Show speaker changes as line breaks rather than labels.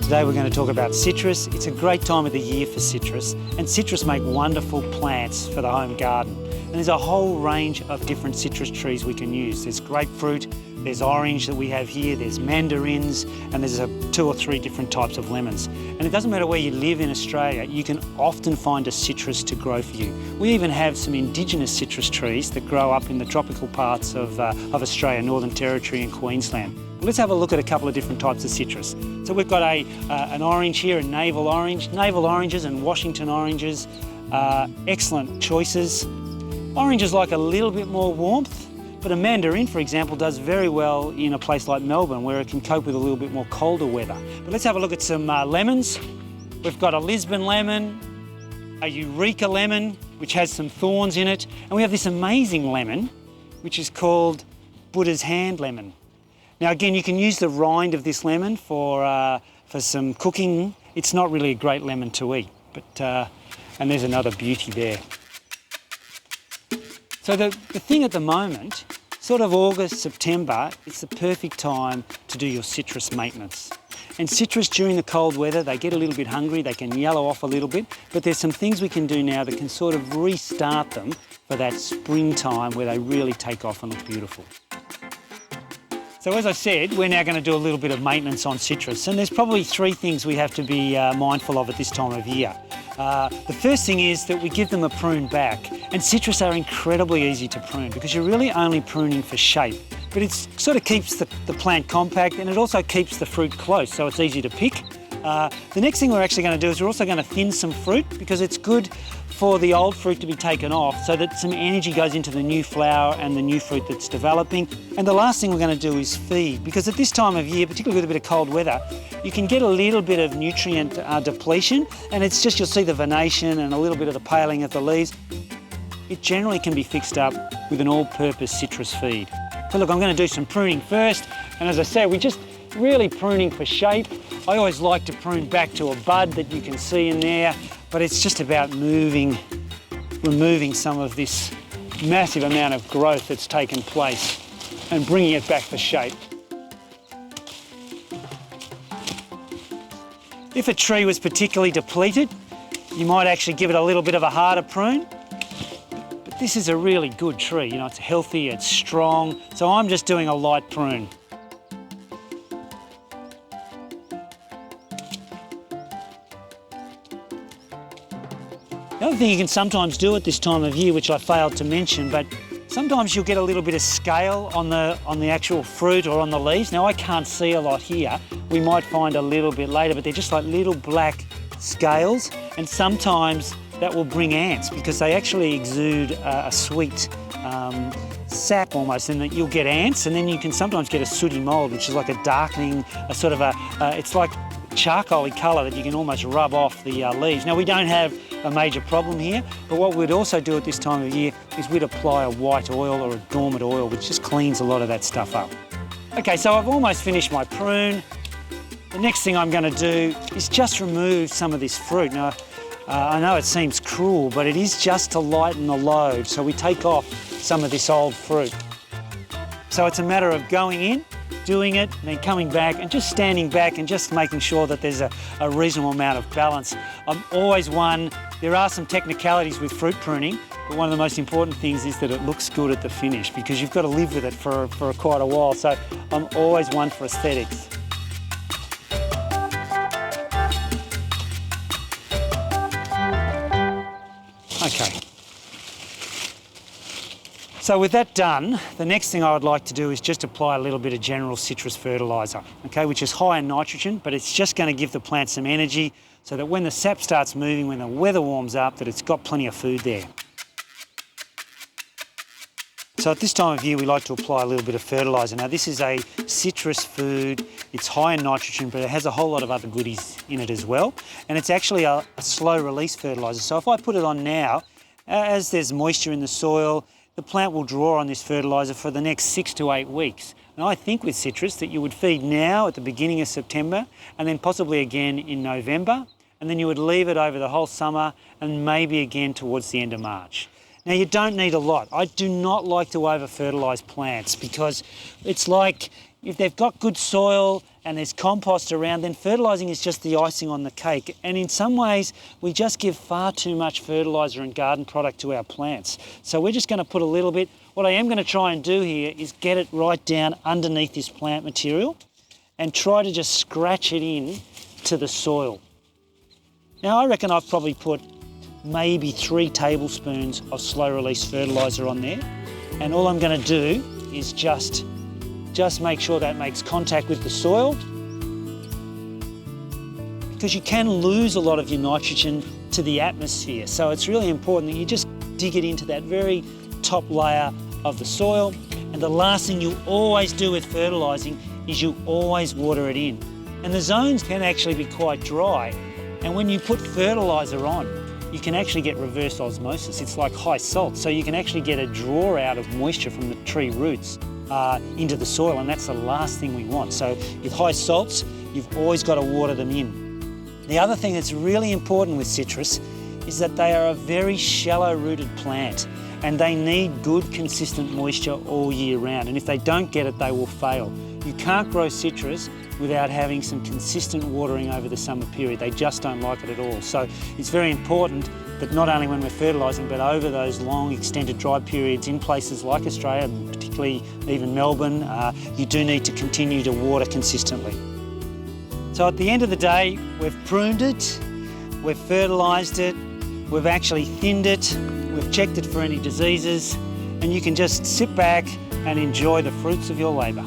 Today we're going to talk about citrus. It's a great time of the year for citrus, and citrus make wonderful plants for the home garden. And there's a whole range of different citrus trees we can use. There's grapefruit, there's orange that we have here, there's mandarins, and there's 2 or 3 different types of lemons. And it doesn't matter where you live in Australia, you can often find a citrus to grow for you. We even have some indigenous citrus trees that grow up in the tropical parts of Australia, Northern Territory and Queensland. Let's have a look at a couple of different types of citrus. So we've got an orange here, a navel orange. Navel oranges and Washington oranges are excellent choices. Oranges like a little bit more warmth, but a mandarin, for example, does very well in a place like Melbourne where it can cope with a little bit more colder weather. But let's have a look at some lemons. We've got a Lisbon lemon, a Eureka lemon, which has some thorns in it, and we have this amazing lemon, which is called Buddha's hand lemon. Now again, you can use the rind of this lemon for some cooking. It's not really a great lemon to eat, but and there's another beauty there. So the thing at the moment, sort of August, September, it's the perfect time to do your citrus maintenance. And citrus during the cold weather, they get a little bit hungry, they can yellow off a little bit, but there's some things we can do now that can sort of restart them for that springtime where they really take off and look beautiful. So as I said, we're now going to do a little bit of maintenance on citrus, and there's probably 3 things we have to be mindful of at this time of year. The first thing is that we give them a prune back, and citrus are incredibly easy to prune because you're really only pruning for shape, but it sort of keeps the plant compact, and it also keeps the fruit close, so it's easy to pick. The next thing we're actually going to do is we're also going to thin some fruit because it's good for the old fruit to be taken off so that some energy goes into the new flower and the new fruit that's developing. And the last thing we're going to do is feed, because at this time of year, particularly with a bit of cold weather, you can get a little bit of nutrient depletion, and it's just, you'll see the venation and a little bit of the paling of the leaves. It generally can be fixed up with an all-purpose citrus feed. So look, I'm going to do some pruning first, and as I said, we just really pruning for shape. I always like to prune back to a bud that you can see in there, but it's just about removing some of this massive amount of growth that's taken place and bringing it back for shape. If a tree was particularly depleted, you might actually give it a little bit of a harder prune. But this is a really good tree, you know, it's healthy, it's strong, so I'm just doing a light prune. The other thing you can sometimes do at this time of year, which I failed to mention, but sometimes you'll get a little bit of scale on the actual fruit or on the leaves. Now I can't see a lot here. We might find a little bit later, but they're just like little black scales, and sometimes that will bring ants because they actually exude a sweet sap almost, and that you'll get ants, and then you can sometimes get a sooty mould, which is like a darkening, it's like charcoaly colour that you can almost rub off the leaves. Now we don't have a major problem here, but what we'd also do at this time of year is we'd apply a white oil or a dormant oil, which just cleans a lot of that stuff up. Okay, so I've almost finished my prune. The next thing I'm going to do is just remove some of this fruit. Now, I know it seems cruel, but it is just to lighten the load, so we take off some of this old fruit. So it's a matter of going in, doing it, and then coming back and just standing back and just making sure that there's a reasonable amount of balance. I'm always there are some technicalities with fruit pruning, but one of the most important things is that it looks good at the finish because you've got to live with it for quite a while. So I'm always one for aesthetics. Okay. So with that done, the next thing I would like to do is just apply a little bit of general citrus fertiliser, okay, which is high in nitrogen, but it's just going to give the plant some energy so that when the sap starts moving, when the weather warms up, that it's got plenty of food there. So at this time of year, we like to apply a little bit of fertiliser. Now this is a citrus food, it's high in nitrogen, but it has a whole lot of other goodies in it as well. And it's actually a slow release fertiliser. So if I put it on now, as there's moisture in the soil, the plant will draw on this fertiliser for the next 6 to 8 weeks. And I think with citrus that you would feed now at the beginning of September and then possibly again in November, and then you would leave it over the whole summer and maybe again towards the end of March. Now you don't need a lot. I do not like to over-fertilise plants because it's like If they've got good soil and there's compost around, then fertilising is just the icing on the cake. And in some ways, we just give far too much fertiliser and garden product to our plants. So we're just going to put a little bit. What I am going to try and do here is get it right down underneath this plant material and try to just scratch it in to the soil. Now I reckon I've probably put maybe 3 tablespoons of slow release fertiliser on there. And all I'm going to do is just make sure that makes contact with the soil, because you can lose a lot of your nitrogen to the atmosphere. So it's really important that you just dig it into that very top layer of the soil. And the last thing you always do with fertilising is you always water it in. And the zones can actually be quite dry. And when you put fertiliser on, you can actually get reverse osmosis. It's like high salt. So you can actually get a draw out of moisture from the tree roots into the soil, and that's the last thing we want. So with high salts, you've always got to water them in. The other thing that's really important with citrus is that they are a very shallow-rooted plant, and they need good, consistent moisture all year round. And if they don't get it, they will fail. You can't grow citrus without having some consistent watering over the summer period. They just don't like it at all. So it's very important that not only when we're fertilising, but over those long extended dry periods in places like Australia, particularly even Melbourne, you do need to continue to water consistently. So at the end of the day, we've pruned it, we've fertilised it, we've actually thinned it, we've checked it for any diseases, and you can just sit back and enjoy the fruits of your labour.